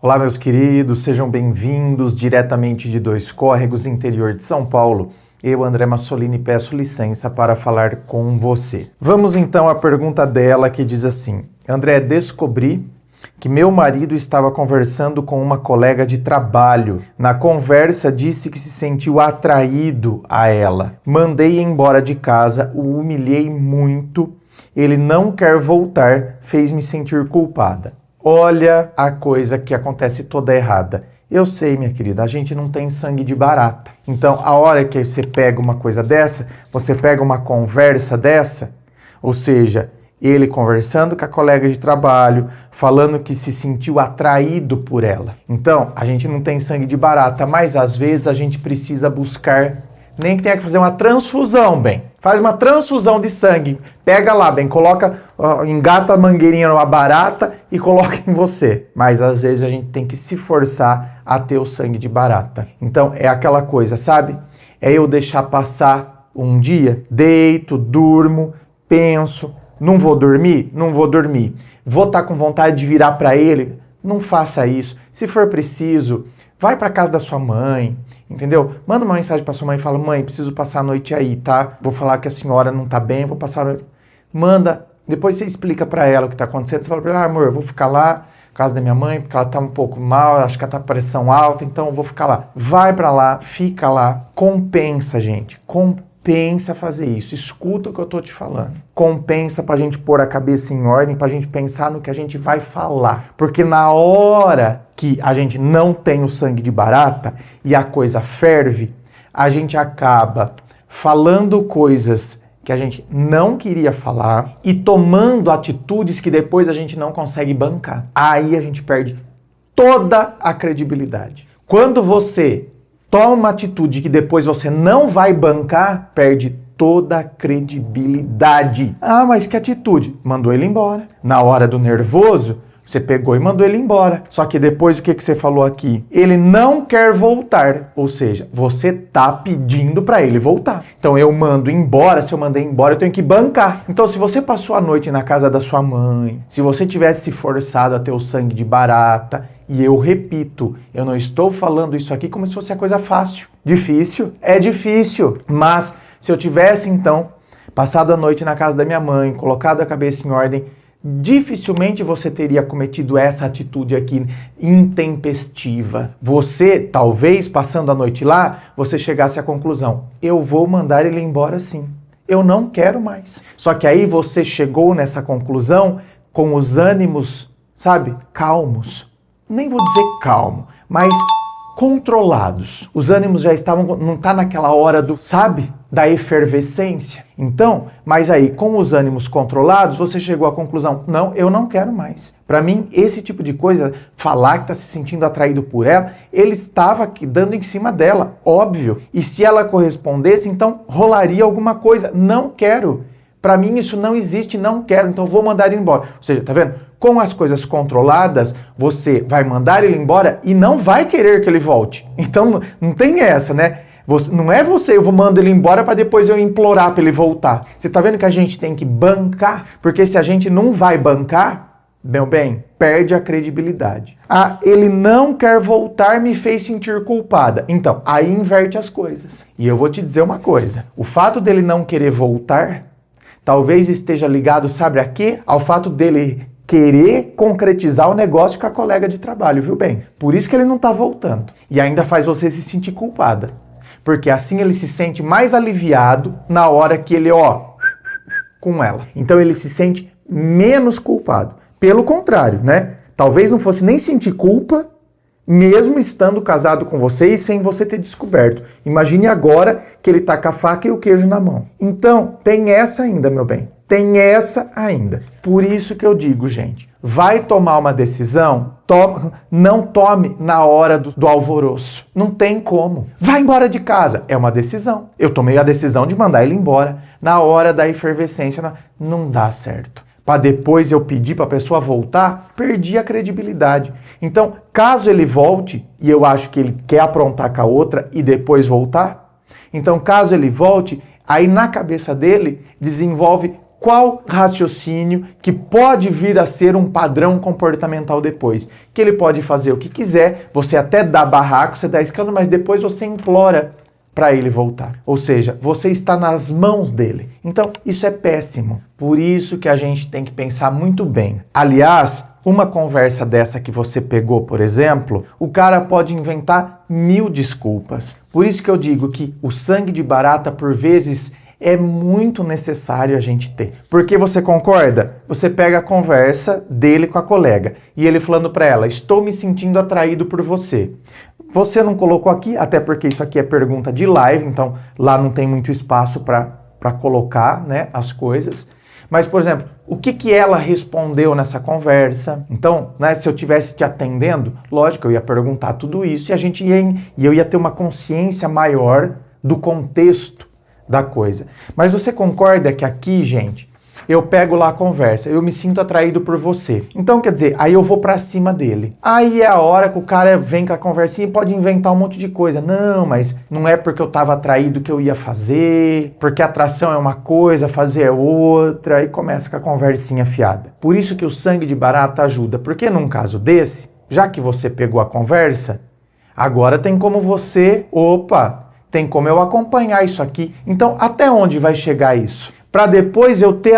Olá, meus queridos, sejam bem-vindos diretamente de Dois Córregos, interior de São Paulo. Eu, André Massolini, peço licença para falar com você. Vamos então à pergunta dela que diz assim: André, descobri que meu marido estava conversando com uma colega de trabalho. Na conversa disse que se sentiu atraído a ela. Mandei embora de casa, o humilhei muito. Ele não quer voltar, fez-me sentir culpada. Olha a coisa que acontece toda errada. Eu sei, minha querida, a gente não tem sangue de barata. Então, a hora que você pega uma coisa dessa, você pega uma conversa dessa, ou seja, ele conversando com a colega de trabalho, falando que se sentiu atraído por ela. Então, a gente não tem sangue de barata, mas às vezes a gente precisa buscar, nem que tenha que fazer uma transfusão, bem. Faz uma transfusão de sangue, pega lá, bem, coloca, engata a mangueirinha numa barata e coloca em você. Mas às vezes a gente tem que se forçar a ter o sangue de barata. Então é aquela coisa, sabe? É eu deixar passar um dia, deito, durmo, penso, não vou dormir? Não vou dormir. Vou estar com vontade de virar para ele? Não faça isso. Se for preciso, vai para casa da sua mãe, entendeu? Manda uma mensagem para sua mãe e fala: mãe, preciso passar a noite aí, tá? Vou falar que a senhora não tá bem, vou passar a noite. Manda, depois você explica para ela o que tá acontecendo. Você fala para ela: amor, eu vou ficar lá na casa da minha mãe, porque ela tá um pouco mal, acho que ela tá com pressão alta, então eu vou ficar lá. Vai para lá, fica lá, compensa, gente, compensa fazer isso. Escuta o que eu tô te falando. Compensa pra gente pôr a cabeça em ordem, pra gente pensar no que a gente vai falar. Porque na hora que a gente não tem o sangue de barata e a coisa ferve, a gente acaba falando coisas que a gente não queria falar e tomando atitudes que depois a gente não consegue bancar. Aí a gente perde toda a credibilidade. Quando você toma uma atitude que depois você não vai bancar, perde toda a credibilidade. Ah, mas que atitude? Mandou ele embora. Na hora do nervoso, você pegou e mandou ele embora. Só que depois o que você falou aqui? Ele não quer voltar. Ou seja, você tá pedindo para ele voltar. Então eu mando embora, se eu mandei embora, eu tenho que bancar. Então se você passou a noite na casa da sua mãe, se você tivesse se forçado a ter o sangue de barata, e eu repito, eu não estou falando isso aqui como se fosse a coisa fácil. Difícil? É difícil. Mas se eu tivesse, então, passado a noite na casa da minha mãe, colocado a cabeça em ordem, dificilmente você teria cometido essa atitude aqui intempestiva. Você, talvez, passando a noite lá, você chegasse à conclusão: eu vou mandar ele embora sim. Eu não quero mais. Só que aí você chegou nessa conclusão com os ânimos, sabe, calmos. Nem vou dizer calmo, mas controlados. Os ânimos já estavam, não tá naquela hora do, sabe, da efervescência. Então, mas aí, com os ânimos controlados, você chegou à conclusão: não, eu não quero mais. Para mim, esse tipo de coisa, falar que tá se sentindo atraído por ela, ele estava aqui dando em cima dela, óbvio. E se ela correspondesse, então rolaria alguma coisa. Não quero. Para mim isso não existe, não quero, então vou mandar ele embora. Ou seja, tá vendo? Com as coisas controladas, você vai mandar ele embora e não vai querer que ele volte. Então não tem essa, né? Não é você, eu vou mandar ele embora para depois eu implorar para ele voltar. Você tá vendo que a gente tem que bancar? Porque se a gente não vai bancar, meu bem, perde a credibilidade. Ah, ele não quer voltar, me fez sentir culpada. Então, aí inverte as coisas. E eu vou te dizer uma coisa. O fato dele não querer voltar talvez esteja ligado, sabe a quê? Ao fato dele querer concretizar o negócio com a colega de trabalho, viu bem? Por isso que ele não tá voltando. E ainda faz você se sentir culpada. Porque assim ele se sente mais aliviado na hora que ele, com ela. Então ele se sente menos culpado. Pelo contrário, né? Talvez não fosse nem sentir culpa, mesmo estando casado com você e sem você ter descoberto. Imagine agora que ele tá com a faca e o queijo na mão. Então, tem essa ainda, meu bem. Tem essa ainda. Por isso que eu digo, gente, vai tomar uma decisão, não tome na hora do alvoroço. Não tem como. Vai embora de casa. É uma decisão. Eu tomei a decisão de mandar ele embora. Na hora da efervescência, não dá certo. Para depois eu pedir para a pessoa voltar, perdi a credibilidade. Então, caso ele volte, e eu acho que ele quer aprontar com a outra e depois voltar, então caso ele volte, aí na cabeça dele desenvolve Qual raciocínio que pode vir a ser um padrão comportamental depois? Que ele pode fazer o que quiser, você até dá barraco, você dá escândalo, mas depois você implora para ele voltar. Ou seja, você está nas mãos dele. Então, isso é péssimo. Por isso que a gente tem que pensar muito bem. Aliás, uma conversa dessa que você pegou, por exemplo, o cara pode inventar 1000 desculpas. Por isso que eu digo que o sangue de barata, por vezes, é muito necessário a gente ter. Porque você concorda? Você pega a conversa dele com a colega e ele falando para ela, estou me sentindo atraído por você. Você não colocou aqui, até porque isso aqui é pergunta de live, então lá não tem muito espaço para colocar, né, as coisas. Mas, por exemplo, o que ela respondeu nessa conversa? Então, né, se eu estivesse te atendendo, lógico, eu ia perguntar tudo isso e eu ia ter uma consciência maior do contexto da coisa. Mas você concorda que aqui, gente, eu pego lá a conversa, eu me sinto atraído por você. Então, quer dizer, aí eu vou pra cima dele. Aí é a hora que o cara vem com a conversinha e pode inventar um monte de coisa. Não, mas não é porque eu tava atraído que eu ia fazer, porque atração é uma coisa, fazer é outra, aí começa com a conversinha fiada. Por isso que o sangue de barata ajuda, porque num caso desse, já que você pegou a conversa, agora tem como você, tem como eu acompanhar isso aqui. Então, até onde vai chegar isso? Para depois eu ter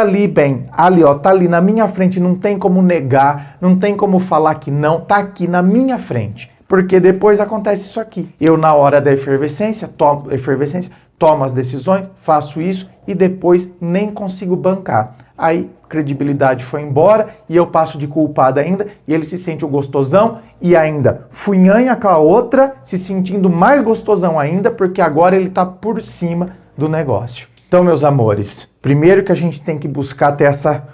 tá ali na minha frente, não tem como negar, não tem como falar que não, tá aqui na minha frente. Porque depois acontece isso aqui. Eu, na hora da efervescência, tomo as decisões, faço isso e depois nem consigo bancar. Aí, credibilidade foi embora e eu passo de culpado ainda e ele se sente o gostosão e ainda funhanha com a outra, se sentindo mais gostosão ainda, porque agora ele tá por cima do negócio. Então, meus amores, primeiro que a gente tem que buscar ter essa...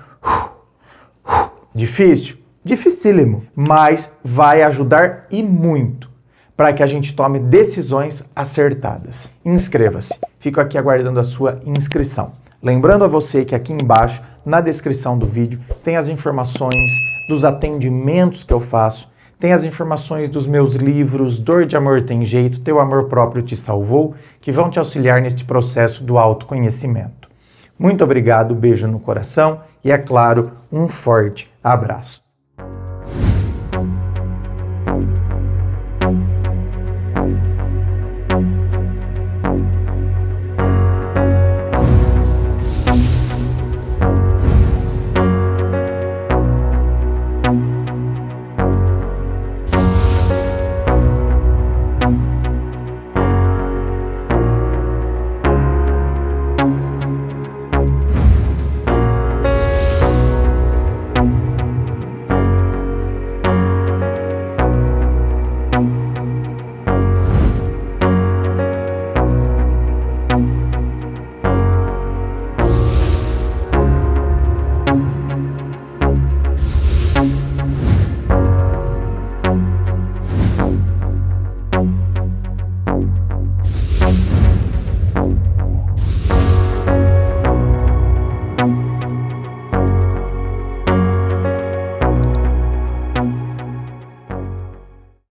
Difícil? Dificílimo, mas vai ajudar e muito para que a gente tome decisões acertadas. Inscreva-se. Fico aqui aguardando a sua inscrição. Lembrando a você que aqui embaixo, na descrição do vídeo, tem as informações dos atendimentos que eu faço, tem as informações dos meus livros Dor de Amor Tem Jeito, Teu Amor Próprio Te Salvou, que vão te auxiliar neste processo do autoconhecimento. Muito obrigado, beijo no coração e, é claro, um forte abraço.